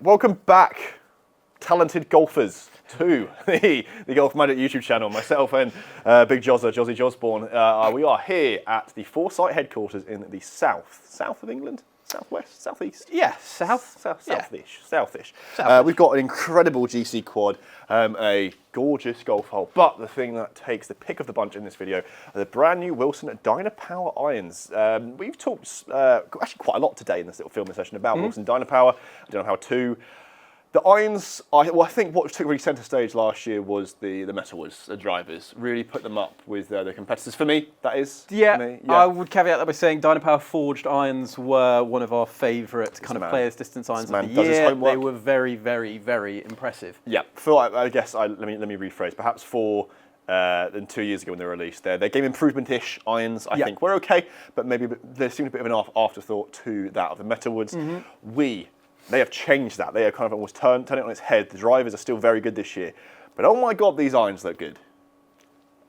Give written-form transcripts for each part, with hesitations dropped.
Welcome back, talented golfers, to the Golf Magic YouTube channel. Myself and Big Jozza, Jozzy Josborne. We are here at the Foresight headquarters in the south of England? Southwest? Southeast? Yeah, Southish. We've got an incredible GC quad, a gorgeous golf hole, but the thing that takes the pick of the bunch in this video are the brand new Wilson DYNAPWR Irons. We've talked actually quite a lot today in this little filming session about Wilson DYNAPWR, DYNAPWR 2. The irons, I think what took really centre stage last year was the metalwoods, the drivers. Really put them up with the competitors. For me, that is. Yeah, for me, I would caveat that by saying DYNAPWR forged irons were one of our favourite kind of players' distance irons of the year. They were very, very, very impressive. Yeah, I guess let me rephrase. Perhaps than 2 years ago when they were released, their game improvement-ish irons, I think, were okay, but maybe there seemed a bit of an afterthought to that of the metalwoods. They have changed that. They have kind of almost turned it on its head. The drivers are still very good this year. But oh my God, these irons look good.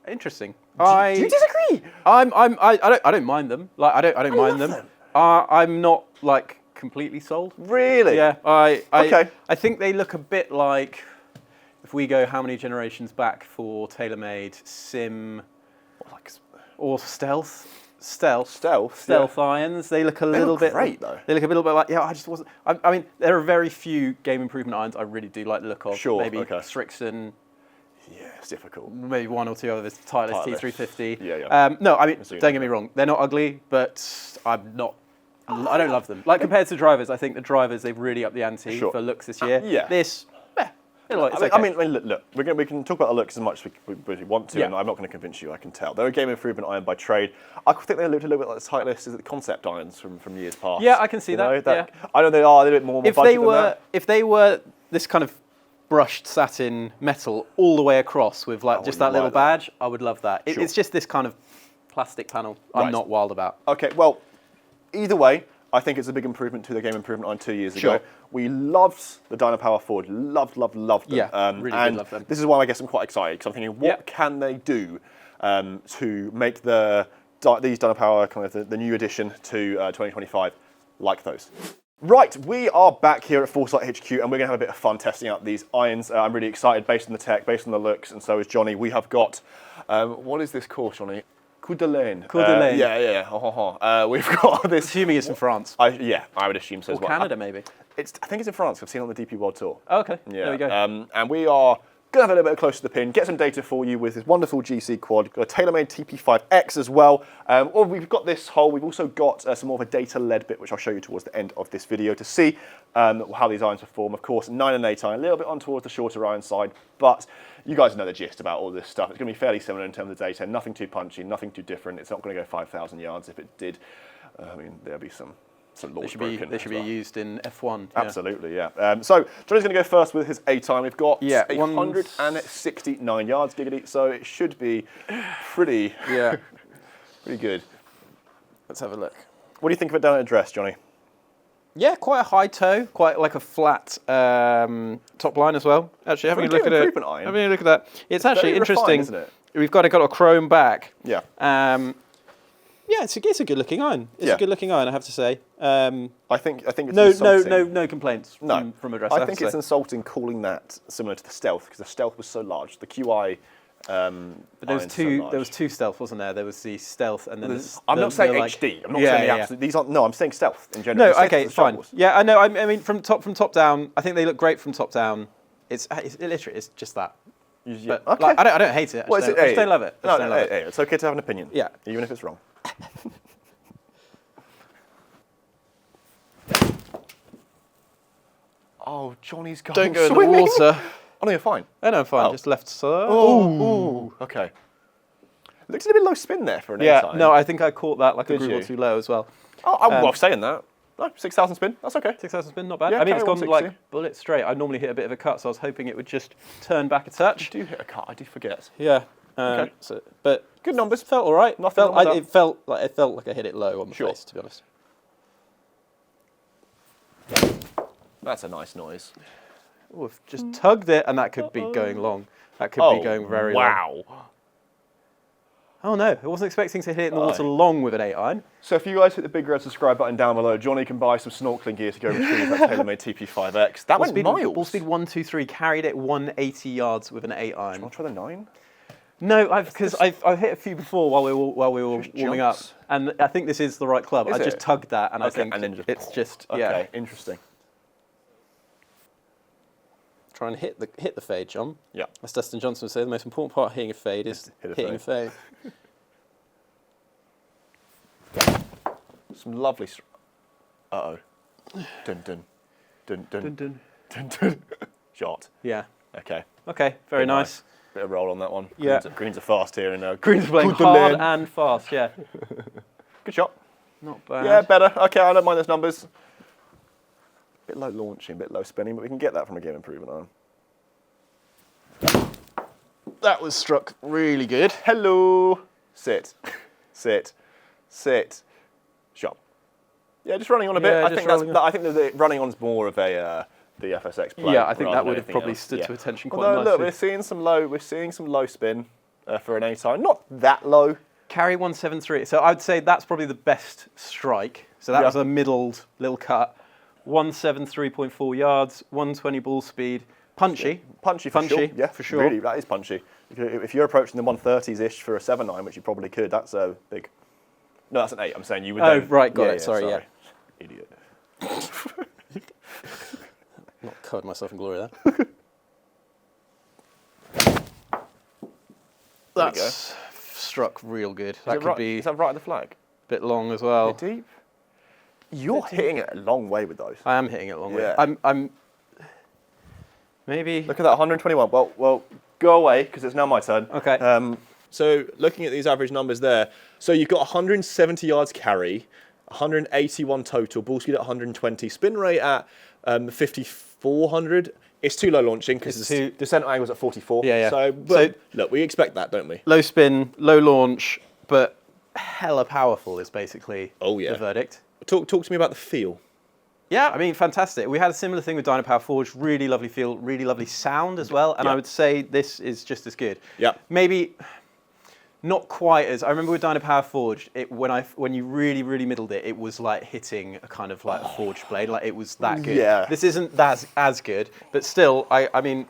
Interesting. Do you disagree? I don't mind them. Like I don't mind them. I'm not like completely sold. Really? Yeah. I think they look a bit like, if we go how many generations back for TaylorMade Sim or Stealth irons. They look a little bit great though. They look a little bit like, I just wasn't. I mean, there are very few game improvement irons I really do like the look of. Sure. Maybe Strixon. Yeah, it's difficult. Maybe one or two others. Titleist T350. Yeah. No, I mean, don't get me wrong. They're not ugly, but I don't love them. Like compared to drivers, I think the drivers they've really upped the ante for looks this year. This. Okay. I mean, look, we can talk about the looks as much as we want to, and I'm not going to convince you, I can tell. They're a game improvement iron by trade. I think they looked a little bit like the Titleist is the concept irons from years past. Yeah, I can see that. Yeah. I know they are a little bit more budget than that. If they were this kind of brushed satin metal all the way across with just that little badge, I would love that. It's just this kind of plastic panel I'm not wild about. Okay, well, either way, I think it's a big improvement to the game improvement iron 2 years ago. We loved the DYNAPWR Forward, loved them. Yeah, really did love them. This is why I guess I'm quite excited, because I'm thinking, what can they do to make these DYNAPWR kind of the new addition to 2025 like those? Right, we are back here at Foresight HQ, and we're going to have a bit of fun testing out these irons. I'm really excited, based on the tech, based on the looks, and so is Johnny. We have got, what is this course, Johnny? Coup de Laine. Yeah. We've got this. Assuming it's in France. I would assume so as well. Canada, maybe. I think it's in France. I've seen it on the DP World Tour. Oh, okay. Yeah. There we go. And we are going to have a little bit closer to the pin, get some data for you with this wonderful GC quad. Got a TaylorMade TP5X as well. Or we've got this hole. We've also got some more of a data-led bit, which I'll show you towards the end of this video to see how these irons perform. Of course, 9 and 8 iron, a little bit on towards the shorter iron side, but you guys know the gist about all this stuff. It's going to be fairly similar in terms of data. Nothing too punchy, nothing too different. It's not going to go 5,000 yards. If it did, I mean, there'll be some laws broken. They should be used in F1. Absolutely, yeah. So Johnny's going to go first with his A time. We've got 169 yards, giggity. So it should be pretty good. Let's have a look. What do you think of it down at address, Johnny? Yeah, quite a high toe, quite like a flat top line as well. Actually, having a look at it, having a look at that, it's actually interesting. Isn't it? We've got a chrome back. Yeah. Yeah, it's a good looking iron. It's a good looking iron, I have to say. I think it's insulting. No complaints from address. I think it's insulting calling that similar to the Stealth, because the Stealth was so large. The QI. But there was two Stealth, wasn't there? There was the Stealth, and then I'm not saying HD. I'm not saying the absolute. These aren't. No, I'm saying Stealth in general. No, okay, fine. Yeah, I know. I mean, from top down, I think they look great from top down. It's literally it's just that. But, okay. Like, I don't hate it. I just don't love it. Hey, it's okay to have an opinion. Yeah. Even if it's wrong. Oh, Johnny's going Don't go swimming. in the water. Oh, no, you're fine. Oh, no, I'm fine. Just left side. Oh, okay. Looks a bit low spin there for an A-time. No, I think I caught that like a groove or two low as well. Oh, I'm saying that. No, 6,000 spin. That's okay. 6,000 spin, not bad. Yeah, I mean, it's gone like bullet straight. I normally hit a bit of a cut, so I was hoping it would just turn back a touch. You do hit a cut. I do forget. Yeah. Okay. But good numbers. Felt all right. It felt like I hit it low on the face, to be honest. That's a nice noise. Oh, I've just tugged it, and that could be going long. That could be going very long. Wow. Oh no, I wasn't expecting to hit it in the water long with an 8-iron. So if you guys hit the big red subscribe button down below, Johnny can buy some snorkeling gear to go retrieve that TaylorMade TP5X. That went miles. Ball speed 123, carried it 180 yards with an 8-iron. Do you want to try the 9? No, because I've hit a few before while we were warming up, and I think this is the right club. I just tugged that, and I think it's just Okay, interesting. Try and hit the fade, John. Yeah. As Dustin Johnson would say, the most important part of hitting a fade is hitting a fade. Some lovely. Uh-oh. Dun dun. Dun dun. Dun dun. Dun dun. Shot. Yeah. Okay. Okay, very nice. Bit of roll on that one. Yeah. Greens are fast here. Greens are playing hard and fast, yeah. Good shot. Not bad. Yeah, better. Okay, I don't mind those numbers. Bit low launching, bit low spinning, but we can get that from a game improvement iron. That was struck really good. Hello. Sit. Sit. Sit. Shot. Yeah, just running on a bit. Yeah, I think the running on's more of a the FSX play. Yeah, I think that would have probably stood to attention quite nicely. Look, we're seeing some low spin for an 8-iron. Not that low. Carry 173. So I'd say that's probably the best strike. So that was a middled little cut. 173.4 yards, 120 ball speed. Punchy. Punchy, sure. Yeah, for sure. Really, that is punchy. If you're approaching the 130s-ish for a 7-iron, which you probably could, that's a big... No, that's an 8. I'm saying you would... Oh, right, got it. Sorry, yeah. Idiot. Not covered myself in glory there. That's struck real good. That could be... Is that right at the flag? Bit long as well. Bit deep? You're hitting it a long way with those. I am hitting it a long way. I'm maybe... Look at that, 121. Well, go away, because it's now my turn. Okay. So looking at these average numbers there, so you've got 170 yards carry, 181 total, ball speed at 120, spin rate at 5,400. It's too low launching because the centre angle's at 44. Yeah. So look, we expect that, don't we? Low spin, low launch, but hella powerful is basically the verdict. Talk to me about the feel. Yeah, I mean, fantastic. We had a similar thing with DYNAPWR Forge, really lovely feel, really lovely sound as well, and I would say this is just as good. Yeah. Maybe not quite as, I remember with DYNAPWR Forge, when you really, really middled it, it was like hitting a kind of like a forged blade, like it was that good. Yeah. This isn't as good, but still, I mean,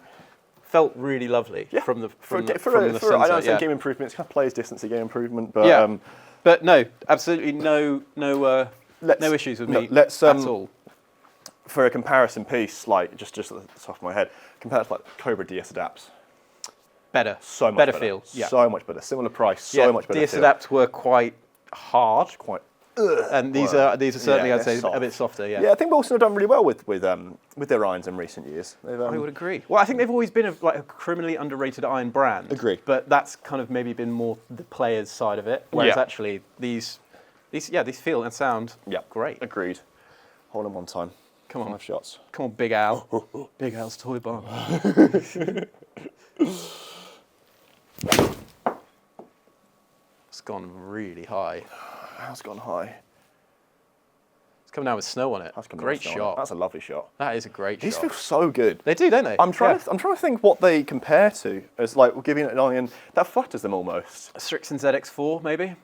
felt really lovely from the centre. I don't say game improvement, it's kind of player's distance game improvement, but but no, absolutely no issues with me at all. For a comparison piece, like just at the top of my head, compared to like Cobra DS Adapts. Better. So much better. Feel. Yeah. So much better. Similar price, so much better DS Adapts were quite hard. And these are certainly, I'd say, a bit softer. Yeah, I think Wilson have done really well with their irons in recent years. I would agree. Well, I think they've always been a criminally underrated iron brand. Agree. But that's kind of maybe been more the players' side of it. Whereas actually these feel and sound great. Agreed. Hold them one time. Come on. 5 shots. Come on, Big Al. Big Al's toy bar. It's gone really high. It's gone high. It's coming down with snow on it. Great shot. That's a lovely shot. That is a great shot. These feel so good. They do, don't they? I'm trying to think what they compare to as like giving it an onion that flutters them almost. A Strixon ZX4 maybe.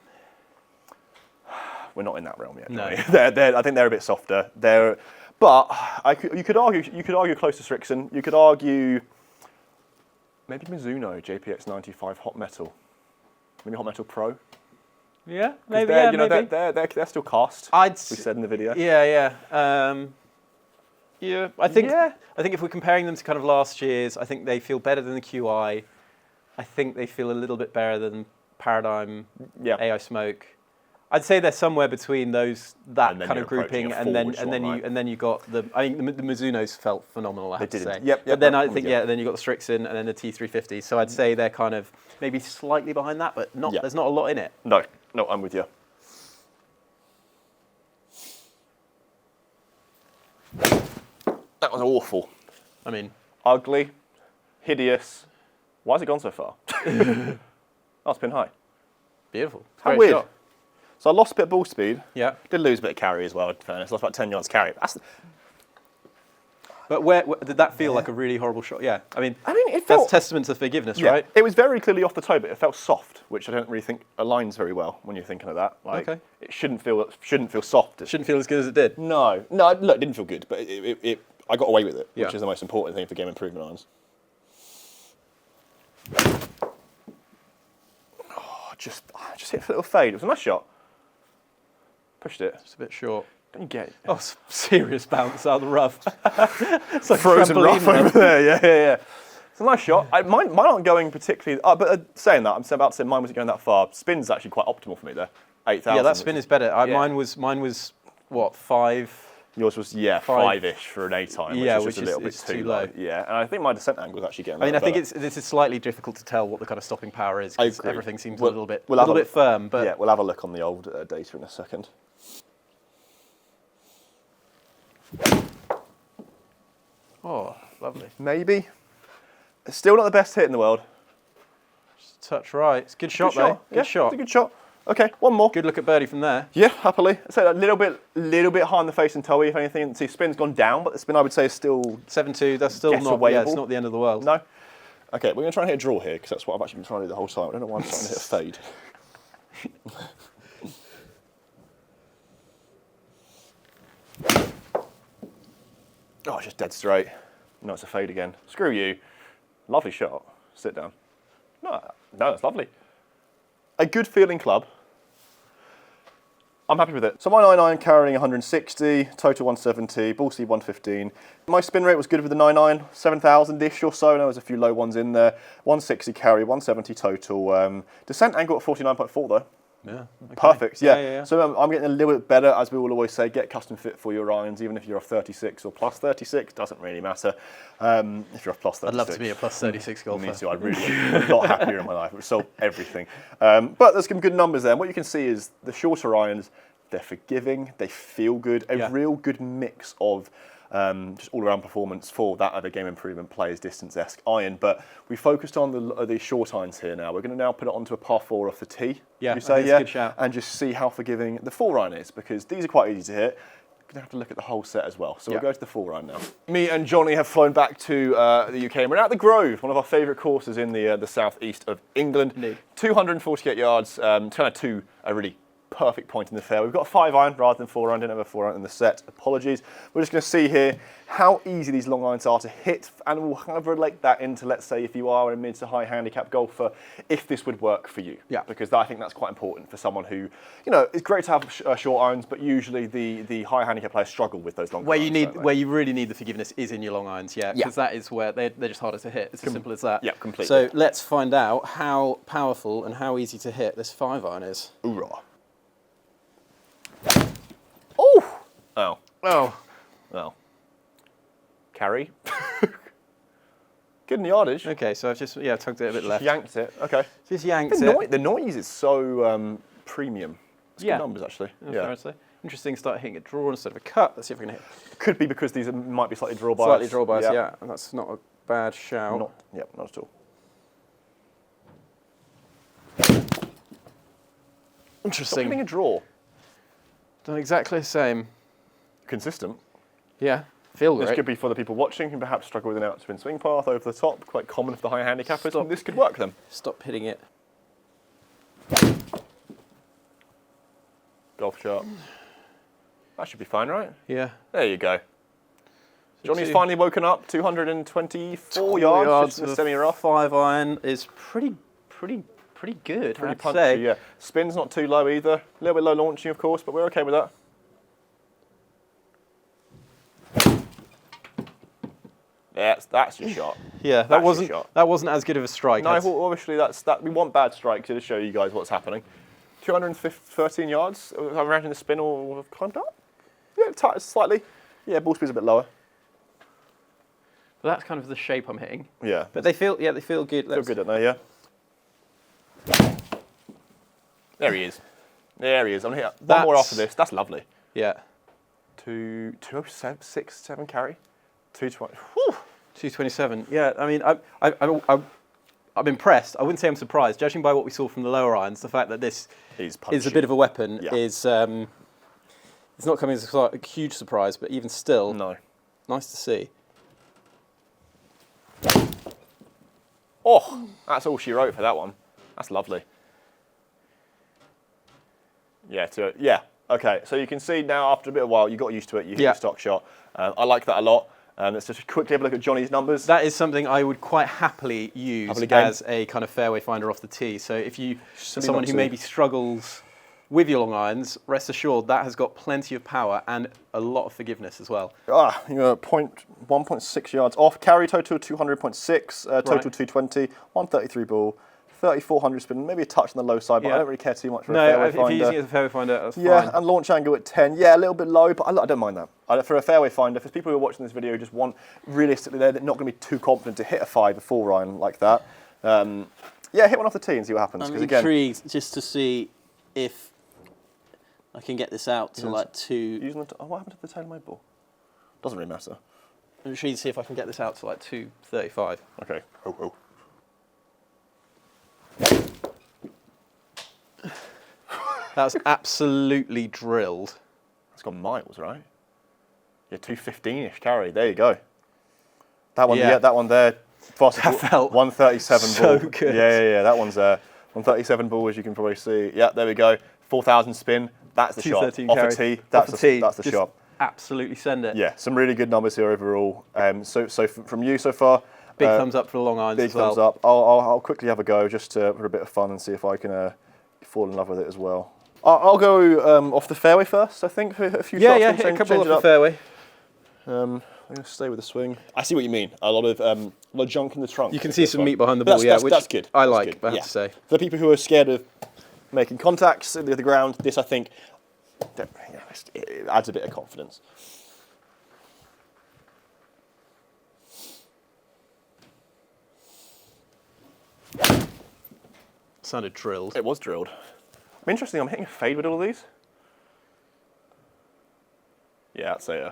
We're not in that realm yet. No. I think they're a bit softer. But you could argue close to Strixon. You could argue maybe Mizuno JPX 95 Hot Metal, maybe Hot Metal Pro. Yeah, maybe. Maybe. They're still cast. We said in the video. Yeah. I think if we're comparing them to kind of last year's, I think they feel better than the QI. I think they feel a little bit better than Paradigm, AI Smoke. I'd say they're somewhere between that kind of grouping, and then you got the. I think the Mizuno's felt phenomenal. I have to say. Yep. But then I think then you got the Strixon and then the T350. So I'd say they're kind of maybe slightly behind that, but not. There's not a lot in it. No, I'm with you. That was awful. I mean, ugly, hideous. Why has it gone so far? Oh, it's been high. Beautiful. How weird. Shot. So I lost a bit of ball speed. Yeah. Did lose a bit of carry as well, in fairness. Lost about 10 yards carry. But where did that feel like a really horrible shot? Yeah, I mean it felt, that's testament to forgiveness, yeah, right? It was very clearly off the toe, but it felt soft, which I don't really think aligns very well when you're thinking of that. Like, okay. It shouldn't feel soft. It shouldn't feel as good as it did. No, look, it didn't feel good, but I got away with it, Yeah. which is the most important thing for game improvement irons. Oh, just hit a little fade. It was a nice shot. Pushed it. It's a bit short. Don't you get it? Oh, serious bounce out of the rough. It's like Frozen rough trampoline over there. Yeah. It's a nice shot. Mine aren't going particularly. But saying that, I'm about to say mine wasn't going that far. Spin's actually quite optimal for me there. 8,000. Yeah, that spin is better. Mine was what, 5? Yours was 5-ish for an A time, Yeah, which is a little bit too low. Yeah, and I think my descent angle was actually getting. I think this is slightly difficult to tell what the kind of stopping power is because everything seems a little bit firm. But yeah, we'll have a look on the old data in a second. Oh, lovely. Maybe. It's still not the best hit in the world. Just a touch right. It's a good shot, though. Good shot. It's a good shot. Okay, one more. Good look at birdie from there. Yeah, happily. So a little bit high in the face and toey, if anything. See, spin's gone down, but the spin I would say is still 7-2. That's still not. Yeah, it's not the end of the world. No. Okay, we're going to try and hit a draw here because that's what I've actually been trying to do the whole time. I don't know why I'm trying to hit a fade. Oh, it's just dead straight. No, it's a fade again. Screw you. Lovely shot. Sit down. No, that's lovely. A good feeling club. I'm happy with it. So my 9.9 carrying 160, total 170, ball speed 115. My spin rate was good with the 9.9, 7,000-ish or so. There was a few low ones in there. 160 carry, 170 total. Descent angle at 49.4 though. Yeah. Okay. Perfect, yeah. Yeah. So I'm getting a little bit better, as we will always say, get custom fit for your irons, even if you're off 36 or plus 36, doesn't really matter. If you're off plus 36. I'd love to be a plus 36 golfer. Me too, I'd really be a lot happier in my life. It would solve everything. But there's some good numbers there. And what you can see is the shorter irons, they're forgiving, they feel good, a real good mix of just all-around performance for that other game improvement players distance-esque iron. But we focused on the short irons here now. We're going to now put it onto a par 4 off the tee. Yeah, you say, that's a good shout. And just see how forgiving the 4 iron is, because these are quite easy to hit. We're going to have to look at the whole set as well. So we'll go to the 4 iron now. Me and Johnny have flown back to the UK, and we're at the Grove, one of our favourite courses in the southeast of England. Indeed. 248 yards, turn to a really perfect point in the fair. We've got a 5 iron rather than 4 iron. Didn't have a 4 iron in the set. Apologies. We're just going to see here how easy these long irons are to hit, and we'll kind of relate that into, let's say, if you are a mid to high handicap golfer, if this would work for you. Yeah. Because I think that's quite important for someone who, you know, it's great to have short irons, but usually the high handicap players struggle with those long irons. Where you really need the forgiveness is in your long irons, because that is where they're just harder to hit. It's as simple as that. Yeah, completely. So let's find out how powerful and how easy to hit this 5 iron is. Hoorah. Oh! Oh. Oh. Well. Carry. Good in the yardage. Okay, so I've just tugged it a bit left. Yanked it. Okay. Just yanked it. The noise is so premium. It's good numbers actually. Fair to say. Interesting. Start hitting a draw instead of a cut. Let's see if we can hit. Could be because these might be slightly draw bias. Slightly draw bias. Yeah, and that's not a bad shout. Not at all. Interesting. Stop hitting a draw. Done exactly the same. Consistent. Yeah. Feel This great. could be for the people watching who perhaps struggle with an out-spin swing path over the top. Quite common for the high handicappers. This could work for them. Stop hitting it. Golf shot. That should be fine, right? Yeah. There you go. Johnny's finally woken up. 224 yards just in the semi-rough. 5 iron is pretty good. Pretty I'd punchy, say. yeah. Spin's not too low either. A little bit low launching, of course, but we're okay with that. Yeah, that's your shot. Yeah, that wasn't as good of a strike. No, well, obviously we want bad strikes to show you guys what's happening. 213 yards. I imagine the spin will have climbed up. Yeah, slightly. Yeah, ball speed's a bit lower. But that's kind of the shape I'm hitting. Yeah. But they feel good. Feel good, don't they? Yeah. There he is. There he is. I'm here. One more after this. That's lovely. Yeah. 206, 7 carry. 220. 227. Yeah, I mean, I'm impressed. I wouldn't say I'm surprised. Judging by what we saw from the lower irons, the fact that this is a bit of a weapon is it's not coming as a huge surprise, but even still, nice to see. Oh, that's all she wrote for that one. That's lovely. Yeah, okay, so you can see now after a bit of a while, you got used to it, you hit your stock shot. I like that a lot. Let's just quickly have a look at Johnny's numbers. That is something I would quite happily use as a kind of fairway finder off the tee. So if you, someone who maybe struggles with your long irons, rest assured that has got plenty of power and a lot of forgiveness as well. You're 1.6 yards off. Carry total 200.6, total 220, 133 ball, 3,400 spin, maybe a touch on the low side, but I don't really care too much for a fairway finder. No, if you're using it as a fairway finder, that's fine. Yeah, and launch angle at 10. Yeah, a little bit low, but I don't mind that. For a fairway finder, for people who are watching this video who just want, realistically, they're not going to be too confident to hit a 5 or 4 iron like that. Yeah, hit one off the tee and see what happens. I'm intrigued just to see if I can get this out to like 2. What happened to the tail of my ball? Doesn't really matter. I'm intrigued to see if I can get this out to like 235. Okay. Oh. That's absolutely drilled. It's gone miles, right? Yeah, 215-ish carry. There you go. That one, that one there. That felt 137 so ball. good. Yeah. That one's 137 ball, as you can probably see. Yeah, there we go. 4,000 spin. That's the shot. Off the tee. That's the shot. Absolutely send it. Yeah, some really good numbers here overall. So from you so far. Big thumbs up for the long irons as well. Big thumbs up. I'll quickly have a go just for a bit of fun and see if I can fall in love with it as well. I'll go off the fairway first, I think, for a few shots. Yeah, hit a couple off the fairway. I'm going to stay with the swing. I see what you mean. A lot of junk in the trunk. You can see some meat behind the ball, which that's good. I like, I have to say. For the people who are scared of making contacts at the ground, this, I think, it adds a bit of confidence. Sounded drilled. It was drilled. Interesting, I'm hitting a fade with all of these. Yeah, I'd say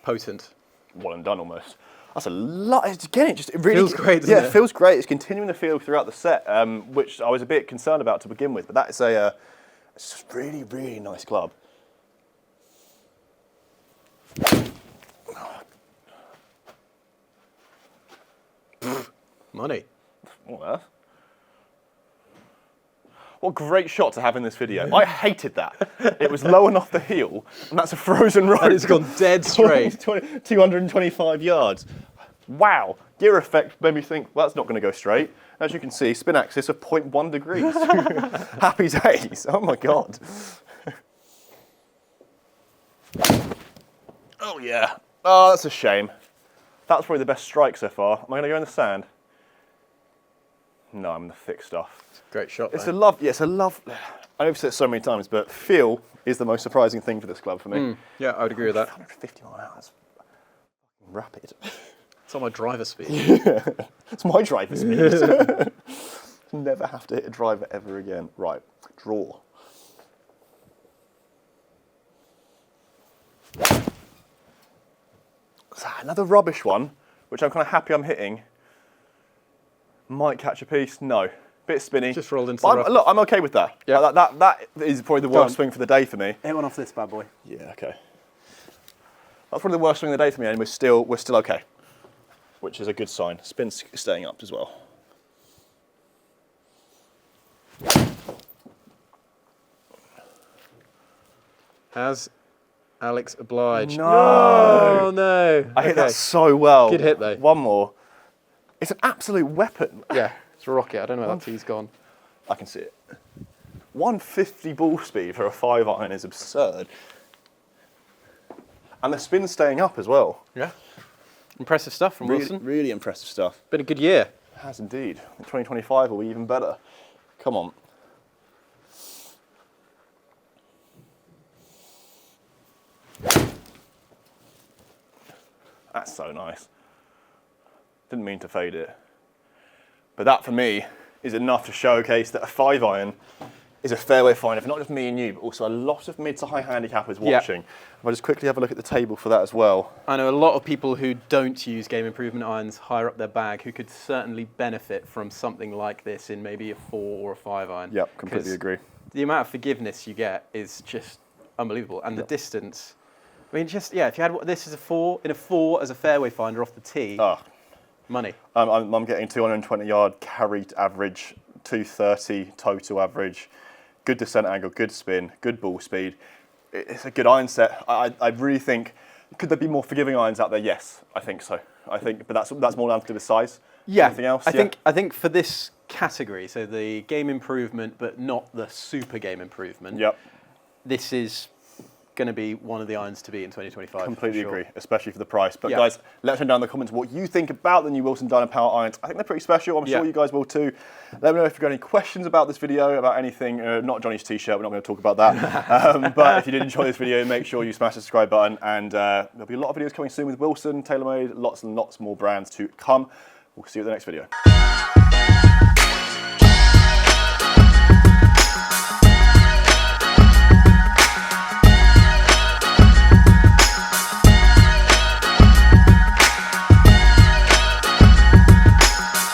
potent. One and done almost. That's a lot. Again, it really feels great, doesn't it? Yeah, it feels great. It's continuing the feel throughout the set, which I was a bit concerned about to begin with, but that is it's just really, really nice club. Money. What a great shot to have in this video. I hated that. It was low and off the heel, and that's a frozen rope. And it's gone dead straight. 225 yards. Wow. Gear effect made me think, well, that's not going to go straight. As you can see, spin axis of 0.1 degrees. Happy days. Oh, my God. Oh, yeah. Oh, that's a shame. That was probably the best strike so far. Am I going to go in the sand? No, I'm in the thick stuff. Great shot. It's a love. I know I've said it so many times, but feel is the most surprising thing for this club for me. Yeah, I would agree with that. 150 mile an hour. That's rapid. It's on my driver speed. Yeah. It's my driver speed. Never have to hit a driver ever again. Right, draw. Another rubbish one, which I'm kind of happy I'm hitting. Might catch a piece. No. Bit spinny. Just rolled into the rough. Look, I'm okay with that. Yeah. That is probably the worst swing for the day for me. Hit one off this bad boy. Yeah, okay. That's probably the worst swing of the day for me, and we're still okay, which is a good sign. Spin's staying up as well. Has Alex obliged? No! Oh, no. I hit that so well. Good hit, though. One more. It's an absolute weapon. Yeah, it's a rocket. I don't know where that tee's gone. I can see it. 150 ball speed for a 5 iron is absurd. And the spin's staying up as well. Yeah. Impressive stuff from Wilson. Really impressive stuff. Been a good year. It has indeed. 2025 will be even better. Come on. That's so nice. Didn't mean to fade it. But that, for me, is enough to showcase that a 5 iron is a fairway finder for not just me and you, but also a lot of mid to high handicappers watching. If I just quickly have a look at the table for that as well. I know a lot of people who don't use game improvement irons higher up their bag who could certainly benefit from something like this in maybe a 4 or a 5 iron. Yep, completely agree. The amount of forgiveness you get is just unbelievable. And the distance, I mean, just, yeah, if you had this as a 4, in a 4 as a fairway finder off the tee, Money. I'm getting 220 yard carried average, 230 total average, good descent angle, good spin, good ball speed. It's a good iron set. I really think, could there be more forgiving irons out there? Yes, I think so. But that's more down to do with size. Yeah. Anything else? I think for this category, so the game improvement, but not the super game improvement. Yep. This is going to be one of the irons to beat in 2025. Completely for sure. agree, especially for the price. But guys, let us know down in the comments what you think about the new Wilson DYNAPWR irons. I think they're pretty special. I'm sure you guys will too. Let me know if you've got any questions about this video, about anything. Not Johnny's t-shirt, we're not going to talk about that. But if you did enjoy this video, make sure you smash the subscribe button. And there'll be a lot of videos coming soon with Wilson, TaylorMade, lots and lots more brands to come. We'll see you at the next video.